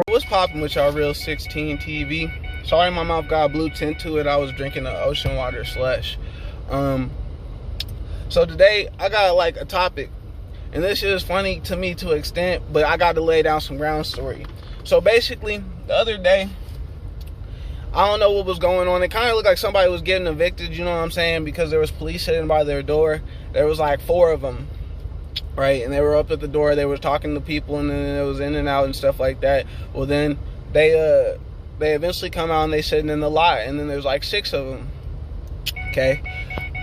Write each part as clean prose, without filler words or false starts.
What's poppin' with y'all Real 16 TV? Sorry my mouth got a blue tint to it. I was drinking the ocean water slush. So today I got like a topic, and this is funny to me to an extent, but I got to lay down some ground story. So basically, the other day, I don't know what was going on. It kind of looked like somebody was getting evicted, you know what I'm saying? Because there was police sitting by their door. There was like 4 of them, right? And they were up at the door. They were talking to people, and then it was in and out and stuff like that. Well, then they eventually come out and they sitting in the lot, and then there's like 6 of them. Okay,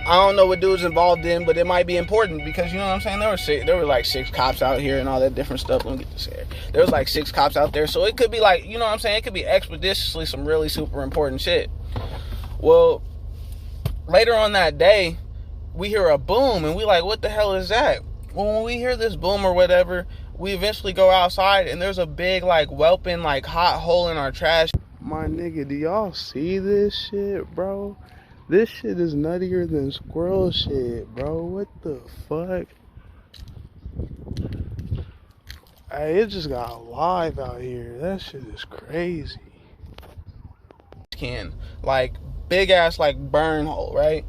I don't know what dude's involved in, but it might be important because, you know what I'm saying, there were like 6 cops out here and all that different stuff. Let me get this here. There was like 6 cops out there, so it could be like, you know what I'm saying, it could be expeditiously some really super important shit. Well, later on that day, we hear a boom, and we like, what the hell is that? Well, when we hear this boom or whatever, we eventually go outside, and there's a big like whelping like hot hole in our trash. My nigga, do y'all see this shit, bro? This shit is nuttier than squirrel shit, bro. What the fuck? Hey, it just got alive out here. That shit is crazy. Like, big ass, like, burn hole, right?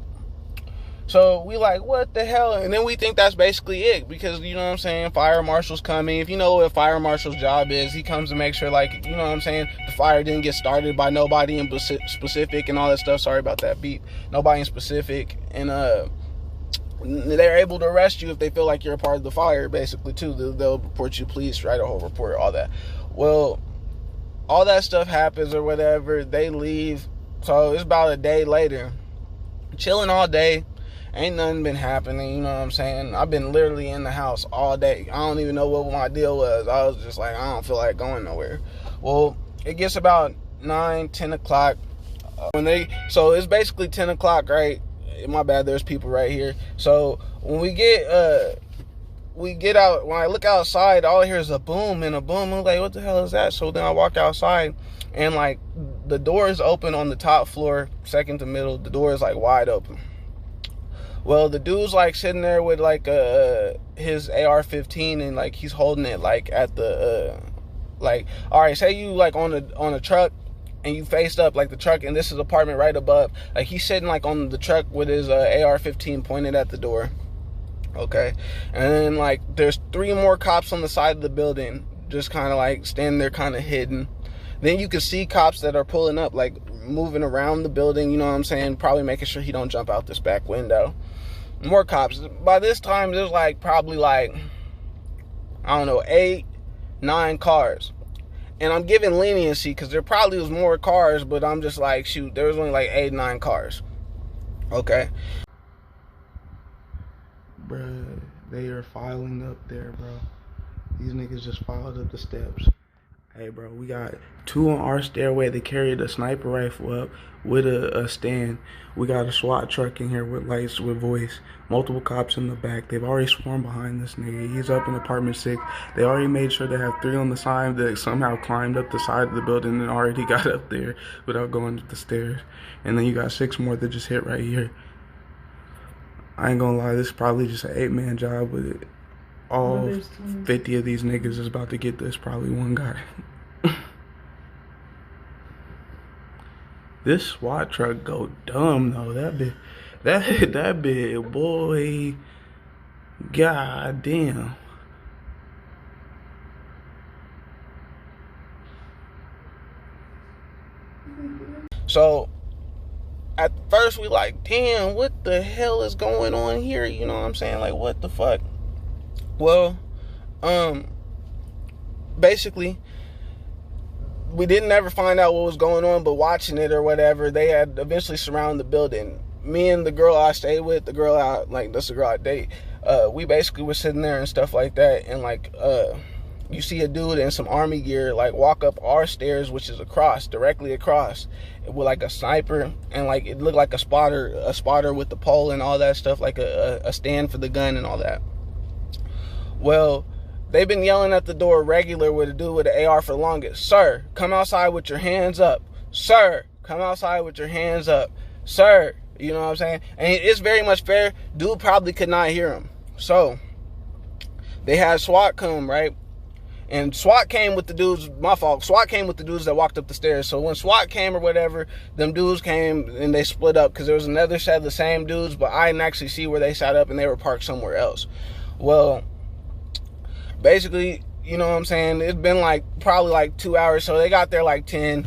So we like, what the hell? And then we think that's basically it, because, you know what I'm saying, fire marshal's coming. If you know what fire marshal's job is, he comes to make sure, like, you know what I'm saying, the fire didn't get started by nobody in specific and all that stuff. Sorry about that beep. Nobody in specific. And they're able to arrest you if they feel like you're a part of the fire, basically, too. They'll report you to police, write a whole report, all that. Well, all that stuff happens or whatever. They leave. So it's about a day later. Chilling all day. Ain't nothing been happening, you know what I'm saying? I've been literally in the house all day. I don't even know what my deal was. I was just like, I don't feel like going nowhere. Well, it gets about 9, 10 o'clock. So it's basically 10 o'clock, right? My bad, there's people right here. So when we get out, when I look outside, all I hear is a boom and a boom. I'm like, what the hell is that? So then I walk outside, and like the door is open on the top floor, second to middle. The door is like wide open. Well, the dude's like sitting there with like his AR-15, and like he's holding it like at the like, all right, say you like on a truck and you faced up like the truck, and this is apartment right above. Like he's sitting like on the truck with his AR-15 pointed at the door. Okay, and then like there's 3 more cops on the side of the building, just kind of like standing there, kind of hidden. Then you can see cops that are pulling up, like moving around the building, you know what I'm saying, probably making sure he don't jump out this back window. More cops. By this time, there's like probably like, I don't know, 8, 9 cars. And I'm giving leniency because there probably was more cars, but I'm just like, shoot, there was only like 8, 9 cars. Okay. Bruh, they are filing up there, bro. These niggas just filed up the steps. Hey, bro, we got 2 on our stairway. They carried a sniper rifle up with a stand. We got a SWAT truck in here with lights, with voice. Multiple cops in the back. They've already swarmed behind this nigga. He's up in apartment 6. They already made sure to have 3 on the side that somehow climbed up the side of the building and already got up there without going up the stairs. And then you got 6 more that just hit right here. I ain't gonna lie, this is probably just an 8-man job with it. All 50 of these niggas is about to get this, probably one guy. This SWAT truck go dumb though. That bit, boy. God damn. So at first we like, damn, what the hell is going on here? You know what I'm saying? Like, what the fuck? Well, basically, we didn't ever find out what was going on, but watching it or whatever, they had eventually surrounded the building. Me and the girl I stayed with, that's the girl I date, we basically were sitting there and stuff like that, and like, you see a dude in some army gear, like, walk up our stairs, which is directly across, with like a sniper, and like, it looked like a spotter with the pole and all that stuff, like a stand for the gun and all that. Well, they've been yelling at the door regular with a dude with an AR for the longest. Sir, come outside with your hands up. Sir, come outside with your hands up. Sir, you know what I'm saying? And it's very much fair. Dude probably could not hear him. So, they had SWAT come, right? And SWAT came with the dudes, my fault, SWAT came with the dudes that walked up the stairs. So when SWAT came or whatever, them dudes came and they split up because there was another set of the same dudes, but I didn't actually see where they sat up and they were parked somewhere else. Well, basically, you know what I'm saying, it's been like probably like 2 hours, so they got there like 10,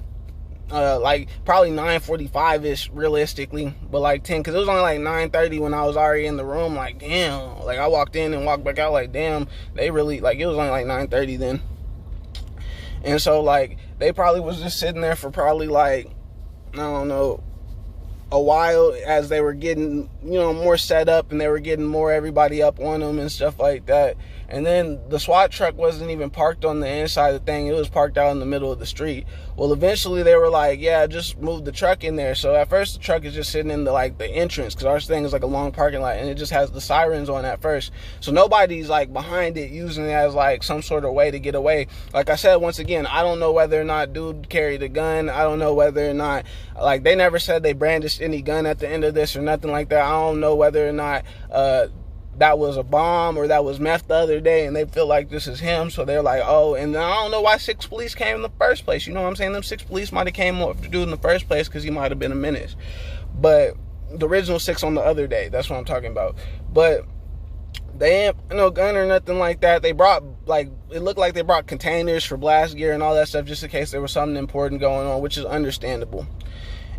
like probably 9:45ish realistically, but like 10, because it was only like 9:30 when I was already in the room. Like, damn, like I walked in and walked back out like, damn, they really, like, it was only like 9:30 then. And so like they probably was just sitting there for probably like, I don't know, a while as they were getting, you know, more set up and they were getting more everybody up on them and stuff like that. And then the SWAT truck wasn't even parked on the inside of the thing. It was parked out in the middle of the street. Well, eventually they were like, yeah, just move the truck in there. So at first the truck is just sitting in the, like, the entrance, because our thing is like a long parking lot and it just has the sirens on at first. So nobody's like behind it using it as like some sort of way to get away. Like I said, once again, I don't know whether or not dude carried a gun. I don't know whether or not, like, they never said they brandished any gun at the end of this or nothing like that. I don't know whether or not that was a bomb or that was meth the other day and they feel like this is him, so they're like, oh. And I don't know why 6 police came in the first place. You know what I'm saying? Them 6 police might have came off the dude in the first place because he might have been a menace. But the original 6 on the other day, that's what I'm talking about. But they ain't no gun or nothing like that. They brought, like, it looked like they brought containers for blast gear and all that stuff just in case there was something important going on, which is understandable.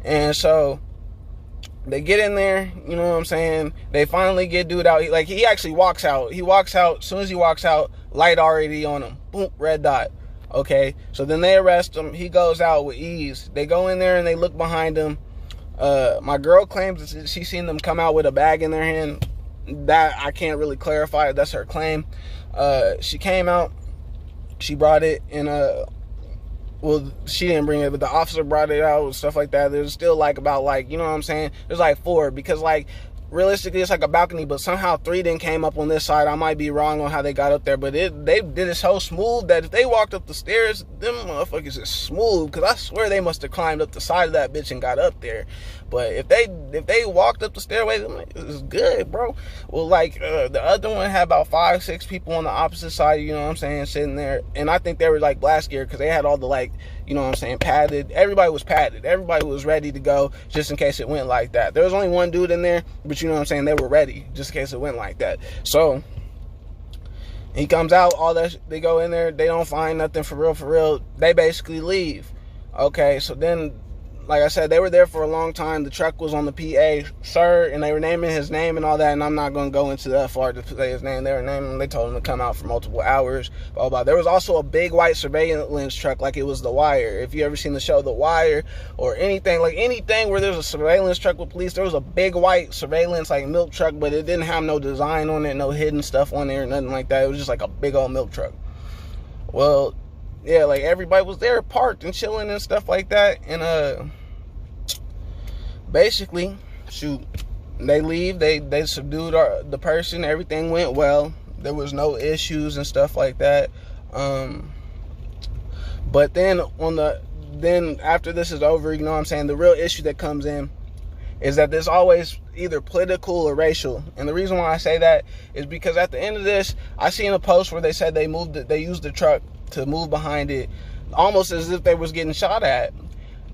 And so they get in there, you know what I'm saying? They finally get dude out. Like, he actually walks out. He walks out. As soon as he walks out, light already on him. Boom, red dot. Okay, so then they arrest him. He goes out with ease. They go in there and they look behind him. My girl claims that she seen them come out with a bag in their hand. That I can't really clarify. That's her claim. She came out. She brought it in a... Well, she didn't bring it, but the officer brought it out and stuff like that. There's still like about, like, you know what I'm saying? There's like 4, because like realistically it's like a balcony, but somehow 3 didn't came up on this side. I might be wrong on how they got up there, but they did it so smooth that if they walked up the stairs, them motherfuckers is smooth, because I swear they must have climbed up the side of that bitch and got up there. But if they walked up the stairway, it's good, bro. Well, like, the other one had about 5, 6 people on the opposite side, you know what I'm saying, sitting there. And I think they were like blast gear, because they had all the, like, you know what I'm saying, padded. Everybody was padded. Everybody was ready to go just in case it went like that. There was only one dude in there, but you know what I'm saying, they were ready just in case it went like that. So he comes out, all that, they go in there, they don't find nothing for real. They basically leave. Okay, so then, like I said, they were there for a long time. The truck was on the PA, sir, and they were naming his name and all that, and I'm not going to go into that far to say his name. They were naming him. They told him to come out for multiple hours, blah, blah. There was also a big white surveillance truck, like it was The Wire. If you ever seen the show The Wire or anything, like anything where there's a surveillance truck with police, there was a big white surveillance, like, milk truck, but it didn't have no design on it, no hidden stuff on there, nothing like that. It was just like a big old milk truck. Well, yeah, like, everybody was there parked and chilling and stuff like that, and basically, shoot, they leave, they subdued the person, everything went well, there was no issues and stuff like that. But then after this is over, you know what I'm saying, the real issue that comes in is that there's always either political or racial. And the reason why I say that is because at the end of this, I seen a post where they said they used the truck to move behind it, almost as if they was getting shot at.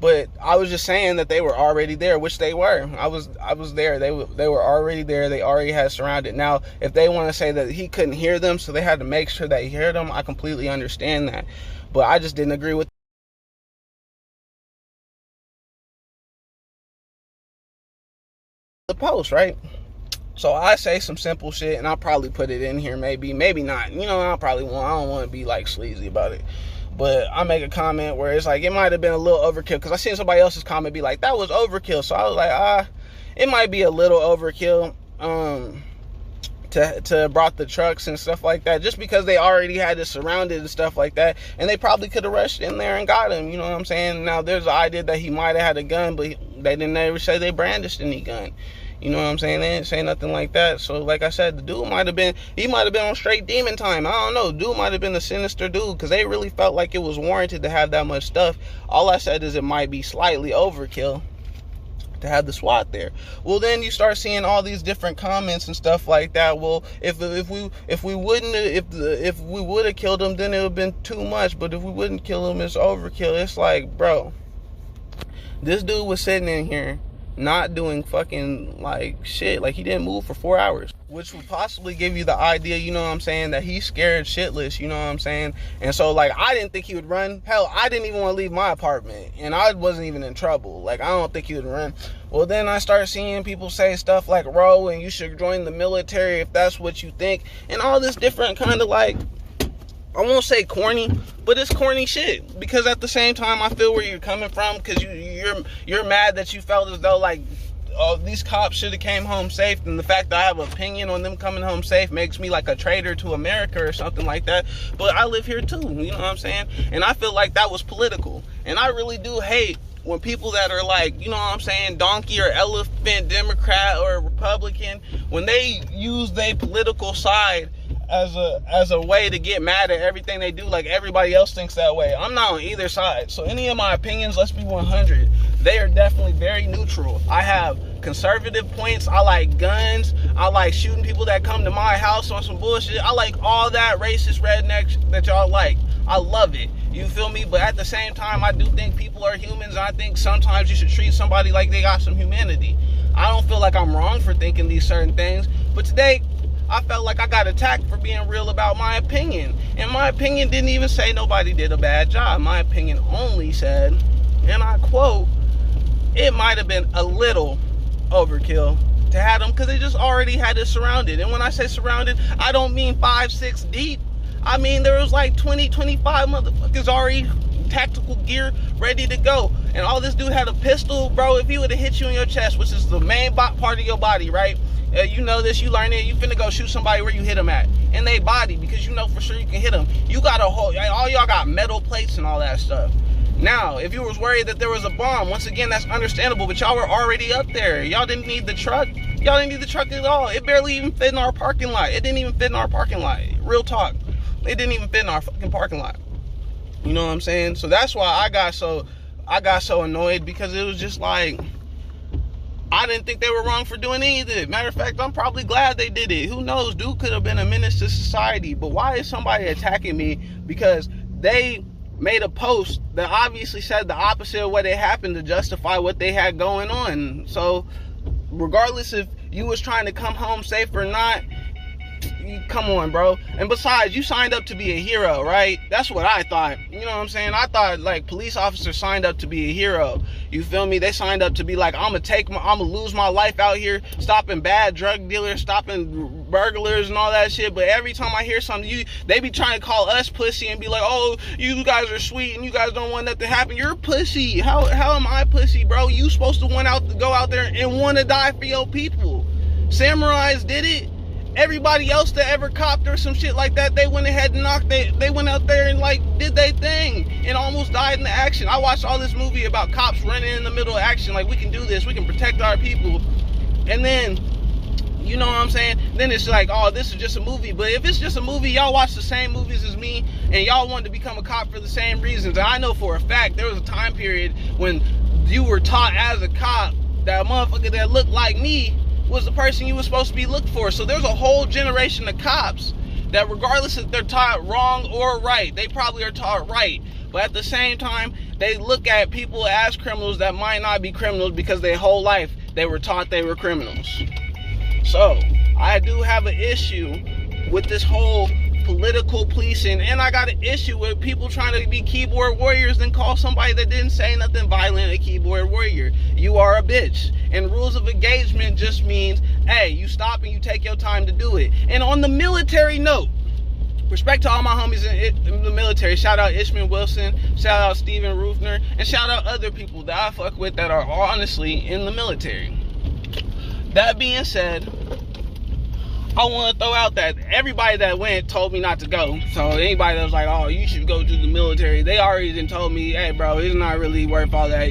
But I was just saying that they were already there, which they were. I was there. They were already there. They already had surrounded. Now, if they want to say that he couldn't hear them, so they had to make sure that he heard them, I completely understand that. But I just didn't agree with the post, right? So I say some simple shit, and I'll probably put it in here, maybe not. You know, I don't want to be like sleazy about it. But I make a comment where it's like, it might have been a little overkill, because I seen somebody else's comment be like, that was overkill. So I was like, it might be a little overkill to brought the trucks and stuff like that, just because they already had it surrounded and stuff like that, and they probably could have rushed in there and got him, you know what I'm saying? Now, there's an idea that he might have had a gun, but they didn't ever say they brandished any gun. You know what I'm saying? They didn't say nothing like that. So, like I said, the dude might have been on straight demon time. I don't know. Dude might have been a sinister dude, because they really felt like it was warranted to have that much stuff. All I said is it might be slightly overkill to to have the SWAT there. Well, then you start seeing all these different comments and stuff like that. Well, if we would have killed him, then it would have been too much. But if we wouldn't kill him, it's overkill. It's like, bro, this dude was sitting in here not doing fucking like shit. Like, he didn't move for 4 hours, which would possibly give you the idea, you know what I'm saying, that he's scared shitless, you know what I'm saying? And so, like, I didn't think he would run. Hell, I didn't even want to leave my apartment, and I wasn't even in trouble. Like, I don't think he would run. Well, then I started seeing people say stuff like, "Ro, and you should join the military if that's what you think," and all this different kind of, like, I won't say corny, but it's corny shit. Because at the same time, I feel where you're coming from, because you're mad that you felt as though, like, oh, these cops should have came home safe, and the fact that I have an opinion on them coming home safe makes me like a traitor to America or something like that. But I live here too, you know what I'm saying? And I feel like that was political. And I really do hate when people that are like, you know what I'm saying, donkey or elephant, Democrat or Republican, when they use their political side as a way to get mad at everything they do, like everybody else thinks that way. I'm not on either side. So any of my opinions, let's be 100, they are definitely very neutral. I have conservative points. I like guns. I like shooting people that come to my house on some bullshit. I like all that racist rednecks that y'all like. I love it. You feel me? But at the same time, I do think people are humans, and I think sometimes you should treat somebody like they got some humanity. I don't feel like I'm wrong for thinking these certain things, but today I felt like I got attacked for being real about my opinion. And my opinion didn't even say nobody did a bad job. My opinion only said, and I quote, it might have been a little overkill to have them, because they just already had it surrounded. And when I say surrounded, I don't mean 5, 6 deep. I mean, there was like 20, 25 motherfuckers already tactical gear ready to go. And all this dude had a pistol, bro. If he would have hit you in your chest, which is the main part of your body, right? You know this, you learn it, you finna go shoot somebody where you hit them at, in they body, because you know for sure you can hit them. You got a whole, all y'all got metal plates and all that stuff. Now, if you was worried that there was a bomb, once again, that's understandable, but y'all were already up there. Y'all didn't need the truck. Y'all didn't need the truck at all. It barely even fit in our parking lot. It didn't even fit in our parking lot. Real talk. It didn't even fit in our fucking parking lot. You know what I'm saying? So that's why I got so annoyed, because it was just like, I didn't think they were wrong for doing any of it. Matter of fact, I'm probably glad they did it. Who knows? Dude could have been a menace to society. But why is somebody attacking me? Because they made a post that obviously said the opposite of what it happened to justify what they had going on. So regardless if you was trying to come home safe or not, come on, bro. And besides, you signed up to be a hero, right? That's what I thought. You know what I'm saying? I thought, like, police officers signed up to be a hero. You feel me? They signed up to be like, I'm gonna lose my life out here stopping bad drug dealers, stopping burglars and all that shit. But every time I hear something, they be trying to call us pussy and be like, oh, you guys are sweet and you guys don't want nothing to happen. You're pussy. How am I pussy, bro? You supposed to go out there and want to die for your people. Samurais did it. Everybody else that ever copped or some shit like that, they went ahead and they went out there and, like, did their thing and almost died in the action. I watched all this movie about cops running in the middle of action, like, we can do this, we can protect our people. And then, you know what I'm saying? Then it's like, oh, this is just a movie. But if it's just a movie, y'all watch the same movies as me, and y'all wanted to become a cop for the same reasons. And I know for a fact there was a time period when you were taught as a cop that a motherfucker that looked like me was the person you were supposed to be looked for. So there's a whole generation of cops that, regardless if they're taught wrong or right, they probably are taught right. But at the same time, they look at people as criminals that might not be criminals because their whole life they were taught they were criminals. So I do have an issue with this whole political policing, and I got an issue with people trying to be keyboard warriors and call somebody that didn't say nothing violent a keyboard warrior. You are a bitch. And rules of engagement just means, hey, you stop and you take your time to do it. And on the military note, respect to all my homies in the military. Shout out Ishmael Wilson, shout out Steven Rufner, and shout out other people that I fuck with that are honestly in the military. That being said, I want to throw out that everybody that went told me not to go. So anybody that was like, oh, you should go to the military, they already done told me, hey, bro, it's not really worth all that.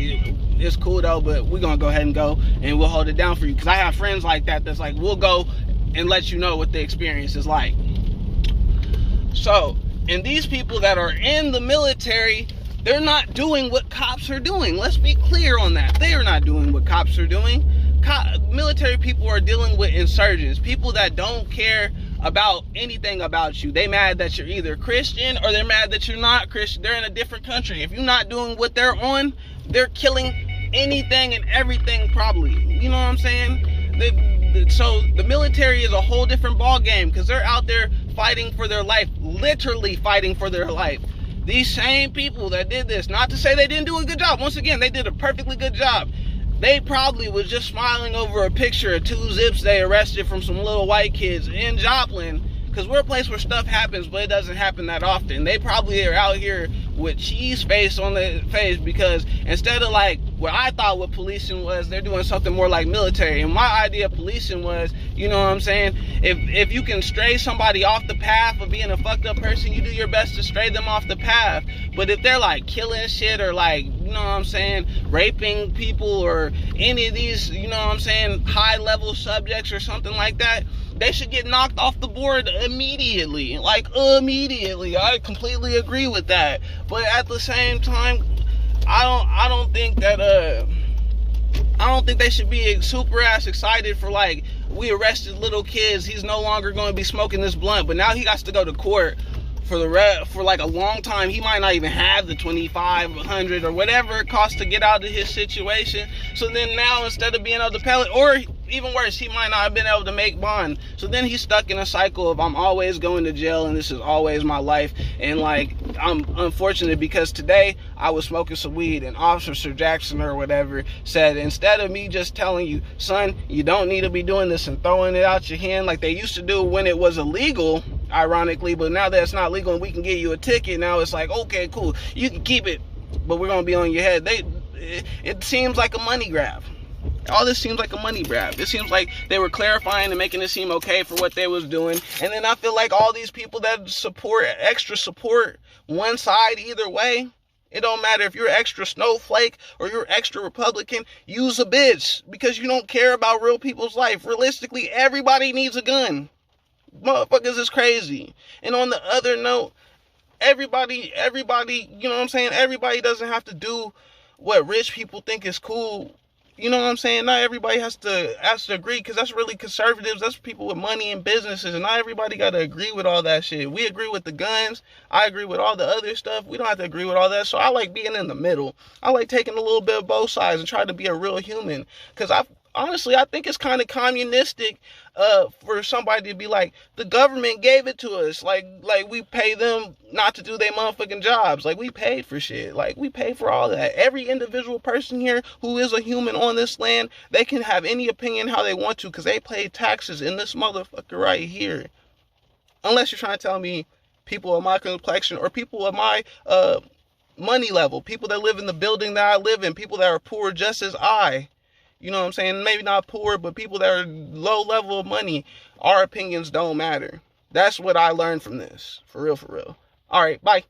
It's cool, though, but we're going to go ahead and go, and we'll hold it down for you. Because I have friends like that that's like, we'll go and let you know what the experience is like. So, and these people that are in the military, They're not doing what cops are doing. Let's be clear on that. They are not doing what cops are doing. Military people are dealing with insurgents, people that don't care about anything about you. They mad that you're either Christian or they're mad that you're not Christian. They're in a different country. If you're not doing what they're on, they're killing anything and everything probably. You know what I'm saying? So the military is a whole different ball game because they're out there fighting for their life, literally fighting for their life. These same people that did this, not to say they didn't do a good job. Once again, they did a perfectly good job. They probably was just smiling over a picture of 2 zips they arrested from some little white kids in Joplin, because we're a place where stuff happens, but it doesn't happen that often. They probably are out here with cheese face on their face because instead of like what I thought what policing was, they're doing something more like military. And my idea of policing was, you know what I'm saying, if you can stray somebody off the path of being a fucked up person, you do your best to stray them off the path. But if they're like killing shit or like, you know what I'm saying, raping people or any of these, you know what I'm saying, high level subjects or something like that, they should get knocked off the board immediately. Like, immediately. I completely agree with that. But at the same time, I don't think that I don't think they should be super ass excited for like, we arrested little kids, he's no longer going to be smoking this blunt, but now he got to go to court for like a long time. He might not even have the $2,500 or whatever it costs to get out of his situation. So then now instead of being able to pay it, or even worse, he might not have been able to make bond. So then he's stuck in a cycle of I'm always going to jail and this is always my life. And like, I'm unfortunate because today I was smoking some weed and Officer Sir Jackson or whatever said, instead of me just telling you, son, you don't need to be doing this and throwing it out your hand like they used to do when it was illegal, ironically, but now that it's not legal and we can get you a ticket, now it's like, okay, cool, you can keep it, but we're gonna be on your head. It seems like a money grab. All this seems like a money grab. It seems like they were clarifying and making it seem okay for what they was doing. And then I feel like all these people that extra support one side either way, it don't matter if you're extra snowflake or you're extra Republican, use a bitch because you don't care about real people's life. Realistically, everybody needs a gun. Motherfuckers is crazy. And on the other note, everybody, you know what I'm saying? Everybody doesn't have to do what rich people think is cool. You know what I'm saying? Not everybody has to agree, because that's really conservatives. That's people with money and businesses, and not everybody got to agree with all that shit. We agree with the guns. I agree with all the other stuff. We don't have to agree with all that. So I like being in the middle. I like taking a little bit of both sides and trying to be a real human, because honestly, I think it's kind of communistic for somebody to be like, the government gave it to us. Like we pay them not to do their motherfucking jobs. Like, we paid for shit. Like, we pay for all that. Every individual person here who is a human on this land, they can have any opinion how they want to because they pay taxes in this motherfucker right here. Unless you're trying to tell me people of my complexion or people of my money level, people that live in the building that I live in, people that are poor just as I. You know what I'm saying? Maybe not poor, but people that are low level of money, our opinions don't matter. That's what I learned from this. For real, for real. All right, bye.